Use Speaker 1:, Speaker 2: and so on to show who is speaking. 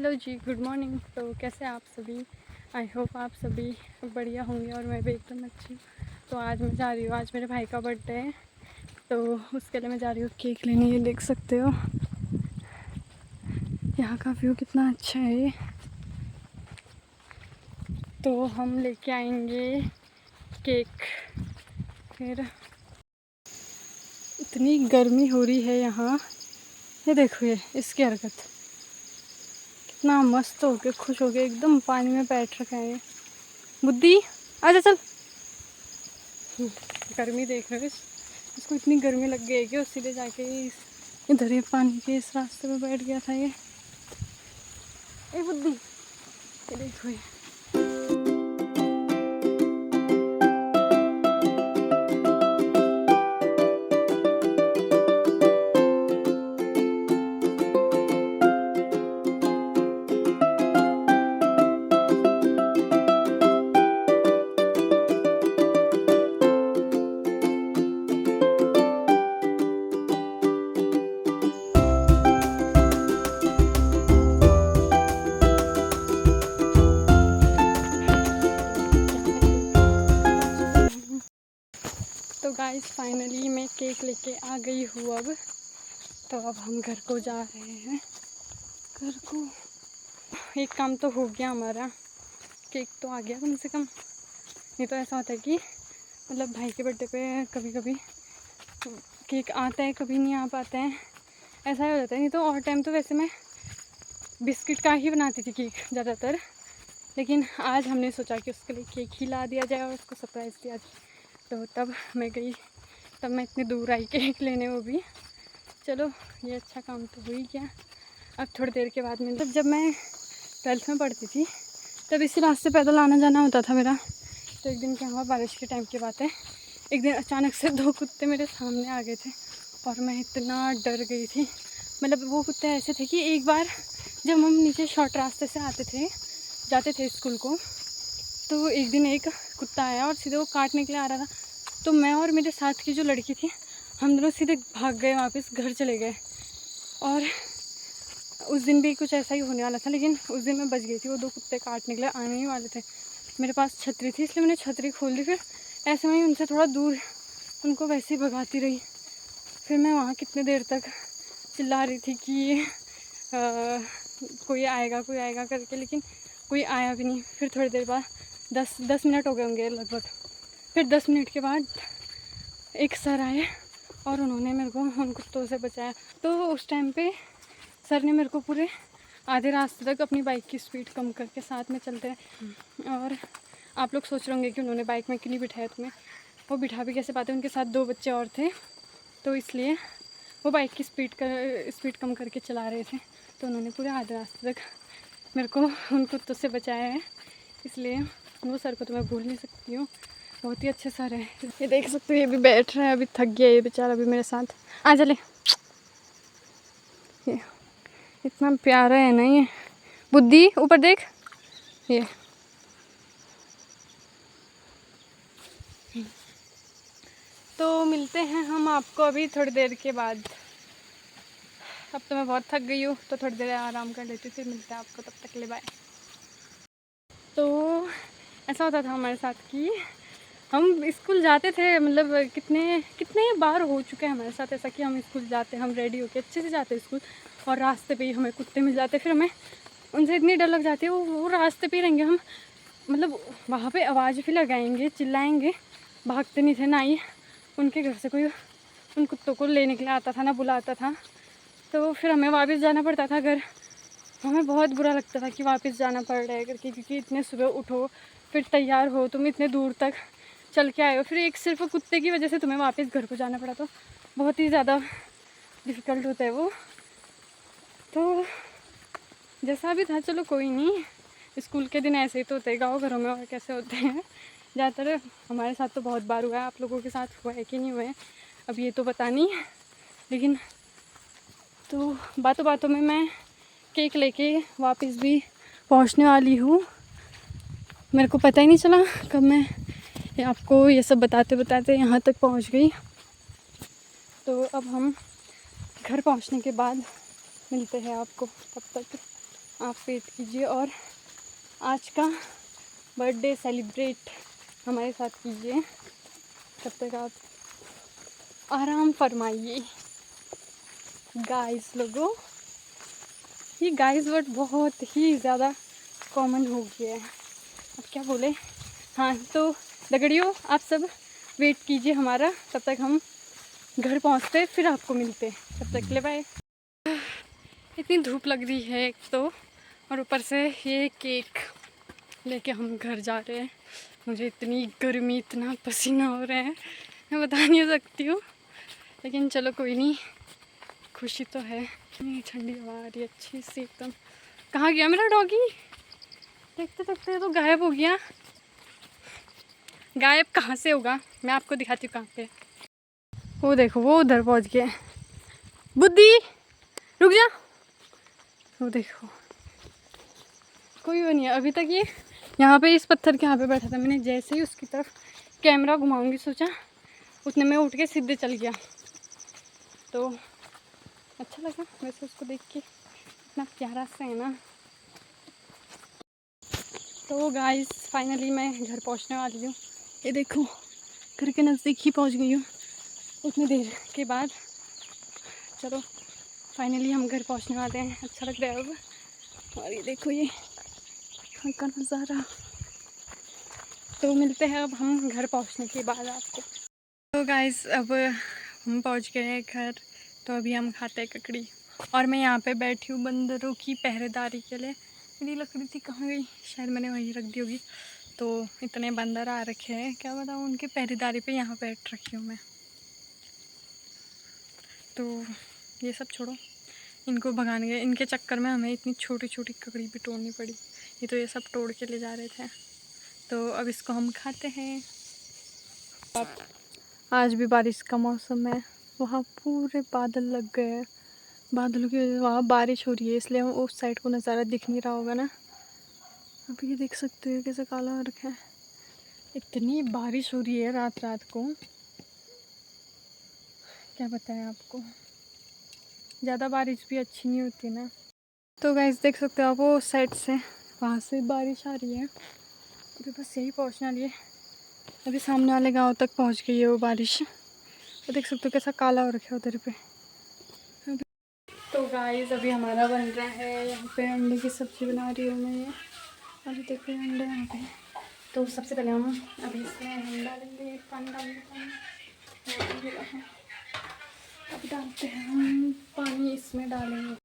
Speaker 1: Hello जी, good morning. तो कैसे आप सभी? आई होप आप सभी बढ़िया होंगे और मैं भी एकदम अच्छी हूँ। तो आज मैं जा रही हूँ, आज मेरे भाई का बर्थडे है तो उसके लिए मैं जा रही हूँ केक लेने। ये देख सकते हो यहाँ का व्यू कितना अच्छा है। तो हम लेके आएंगे केक। फिर इतनी गर्मी हो रही है यहाँ, ये देखो ये इसकी हरकत, कितना मस्त हो के खुश हो के एकदम पानी में बैठ रखा है। बुद्धि आजा चल। गर्मी देख रहे हो, इसको इतनी गर्मी लग गई है कि वो सीधे जाके इधर ही पानी के इस रास्ते में बैठ गया था। ये बुद्धि, ये देखो ये। तो गाइस फाइनली मैं केक लेके आ गई हूँ अब। तो अब हम घर को जा रहे हैं। घर को एक काम तो हो गया हमारा, केक तो आ गया कम से कम। नहीं तो ऐसा होता है कि मतलब भाई के बर्थडे पे कभी कभी केक आता है, कभी नहीं आ पाता है, ऐसा ही हो जाता है। नहीं तो और टाइम तो वैसे मैं बिस्किट का ही बनाती थी केक ज़्यादातर, लेकिन आज हमने सोचा कि उसके लिए केक ही ला दिया जाए और उसको सरप्राइज़ दिया जाए। तो तब मैं गई, तब मैं इतनी दूर आई केक लेने, वो भी चलो ये अच्छा काम तो हो ही गया। अब थोड़ी देर के बाद में, तब जब मैं 12th में पढ़ती थी तब इसी रास्ते पैदल आना जाना होता था मेरा। तो एक दिन क्या हुआ, बारिश के टाइम की बात है, एक दिन अचानक से 2 कुत्ते मेरे सामने आ गए थे और मैं इतना डर गई थी। मतलब वो कुत्ते ऐसे थे कि एक बार जब हम नीचे शॉर्ट रास्ते से जाते थे स्कूल को, तो एक दिन एक कुत्ता आया और सीधे वो काटने के लिए आ रहा था। तो मैं और मेरे साथ की जो लड़की थी, हम दोनों सीधे भाग गए, वापस घर चले गए। और उस दिन भी कुछ ऐसा ही होने वाला था, लेकिन उस दिन मैं बच गई थी। वो 2 कुत्ते काटने के लिए आने ही वाले थे। मेरे पास छतरी थी इसलिए मैंने छतरी खोल दी। फिर ऐसे में ही उनसे थोड़ा दूर उनको वैसे ही भगाती रही। फिर मैं वहाँ कितने देर तक चिल्ला रही थी कि कोई आएगा करके, लेकिन कोई आया भी नहीं। फिर थोड़ी देर बाद 10 मिनट हो गए होंगे लगभग। फिर 10 मिनट के बाद एक सर आए और उन्होंने मेरे को उन कुत्तों से बचाया। तो उस टाइम पे सर ने मेरे को पूरे आधे रास्ते तक अपनी बाइक की स्पीड कम करके साथ में चलते रहे। और आप लोग सोच रहे होंगे कि उन्होंने बाइक में क्यों नहीं बिठाया तुम्हें, वो बिठा भी कैसे पाते, उनके साथ 2 बच्चे और थे, तो इसलिए वो बाइक की स्पीड कम करके चला रहे थे। तो उन्होंने पूरे आधे रास्ते तक मेरे को उन कुत्तों से बचाया है। इसलिए वो सर को तो मैं भूल नहीं सकती हूँ, बहुत ही अच्छे सर है। ये देख सकते हो, ये भी बैठ रहा है, अभी थक गया ये बेचारा अभी मेरे साथ। आ चले, ये इतना प्यारा है ना ये। बुद्धि ऊपर देख, ये तो मिलते हैं हम आपको अभी थोड़ी देर के बाद। अब तो मैं बहुत थक गई हूँ, तो थोड़ी देर आराम कर लेती हूँ, फिर मिलते हैं आपको, तब तक के लिए बाय। तो ऐसा होता था हमारे साथ कि हम स्कूल जाते थे, मतलब कितने बार हो चुके हैं हमारे साथ ऐसा कि हम स्कूल जाते, हम रेडी होके अच्छे से जाते स्कूल, और रास्ते पे ही हमें कुत्ते मिल जाते। फिर हमें उनसे इतनी डर लग जाती है, वो रास्ते पे ही रहेंगे हम, मतलब वहाँ पे आवाज़ भी लगाएंगे, चिल्लाएंगे, भागते नहीं थे ना ही उनके घर से कोई उन कुत्तों को लेने के लिए आता था ना बुलाता था। तो फिर हमें वापस जाना पड़ता था घर। हमें बहुत बुरा लगता था कि वापस जाना पड़ रहा है करके, क्योंकि इतने सुबह उठो, फिर तैयार हो, तुम इतने दूर तक चल के आए हो, फिर एक सिर्फ कुत्ते की वजह से तुम्हें वापस घर को जाना पड़ा, तो बहुत ही ज़्यादा डिफ़िकल्ट होता है वो। तो जैसा भी था, चलो कोई नहीं, स्कूल के दिन ऐसे ही तो होते हैं, गाँव घरों में और कैसे होते हैं। ज़्यादातर हमारे साथ तो बहुत बार हुआ है, आप लोगों के साथ हुआ है कि नहीं हुआ है अब ये तो पता नहीं। लेकिन तो बातों बातों में मैं केक लेके वापस भी पहुंचने वाली हूँ। मेरे को पता ही नहीं चला कब मैं आपको ये सब बताते बताते यहाँ तक पहुँच गई। तो अब हम घर पहुँचने के बाद मिलते हैं आपको, तब तक आप वेट कीजिए और आज का बर्थडे सेलिब्रेट हमारे साथ कीजिए। तब तक आप आराम फरमाइए। गाइस लोगों, ये गाइस वर्ड बहुत ही ज़्यादा कॉमन हो गया है, अब क्या बोले। हाँ तो दगड़ियों, आप सब वेट कीजिए हमारा, तब तक हम घर पहुँचते फिर आपको मिलते। तब तक के लिए बाय। इतनी धूप लग रही है एक तो, और ऊपर से ये केक लेके हम घर जा रहे हैं। मुझे इतनी गर्मी, इतना पसीना हो रहा है, मैं बता नहीं सकती हूँ, लेकिन चलो कोई नहीं, खुशी तो है। इतनी ठंडी हवा आ रही है अच्छी सी एकदम। कहाँ गया मेरा डॉगी? देखते देखते तो गायब हो गया। गायब कहाँ से होगा, मैं आपको दिखाती हूँ कहाँ पे। वो देखो, वो उधर पहुँच गया। बुद्धि रुक जा। वो देखो, कोई वो नहीं है अभी तक। ये यहाँ पे इस पत्थर के यहाँ पे बैठा था, मैंने जैसे ही उसकी तरफ कैमरा घुमाऊंगी सोचा, उतने में उठ के सीधे चल गया। तो अच्छा लगा वैसे उसको देख के, इतना प्यारा सा है ना। तो गाइस फाइनली मैं घर पहुँचने वाली हूँ। ये देखो, घर के नज़दीक ही पहुँच गई हूँ उतनी देर के बाद। चलो फाइनली हम घर पहुँचने वाले हैं, अच्छा लग रहा है अब। और ये देखो ये यहाँ का नज़ारा। तो मिलते हैं अब हम घर पहुँचने के बाद आपको। तो गाइस अब हम पहुँच गए हैं घर। तो अभी हम खाते हैं ककड़ी, और मैं यहाँ पे बैठी हूँ बंदरों की पहरेदारी के लिए। मेरी लकड़ी थी कहाँ गई, शायद मैंने वहीं रख दी होगी। तो इतने बंदर आ रखे हैं, क्या बताऊँ, उनकी पहरेदारी पे यहाँ बैठ रखी हूँ मैं। तो ये सब छोड़ो, इनको भगाने के इनके चक्कर में हमें इतनी छोटी छोटी ककड़ी भी तोड़नी पड़ी। ये तो ये सब तोड़ के ले जा रहे थे। तो अब इसको हम खाते हैं। आज भी बारिश का मौसम है, वहाँ पूरे बादल लग गए हैं। बादलों की वजह से वहाँ बारिश हो रही है, इसलिए उस साइड को नज़ारा दिख नहीं रहा होगा ना। अभी ये देख सकते हो कैसे काला हो रखा है। इतनी बारिश हो रही है रात रात को, क्या बताएं आपको। ज़्यादा बारिश भी अच्छी नहीं होती ना। तो गाइस देख सकते हो आप, वो साइड से वहाँ से बारिश आ रही है। अभी बस यही पहुँचने वाली है, अभी सामने वाले गांव तक पहुँच गई है वो बारिश। तो देख सकते हो कैसा काला हो रखा है उधर पे। तो गाइस अभी हमारा बन रहा है, यहाँ पे अंडे की सब्ज़ी बना रही हूँ मैं। और देखो ये अंडे यहाँ पे। तो सबसे पहले हम अभी इसमें हम डालेंगे पानी, डालेंगे पानी। अब डालते हैं हम पानी, इसमें डालेंगे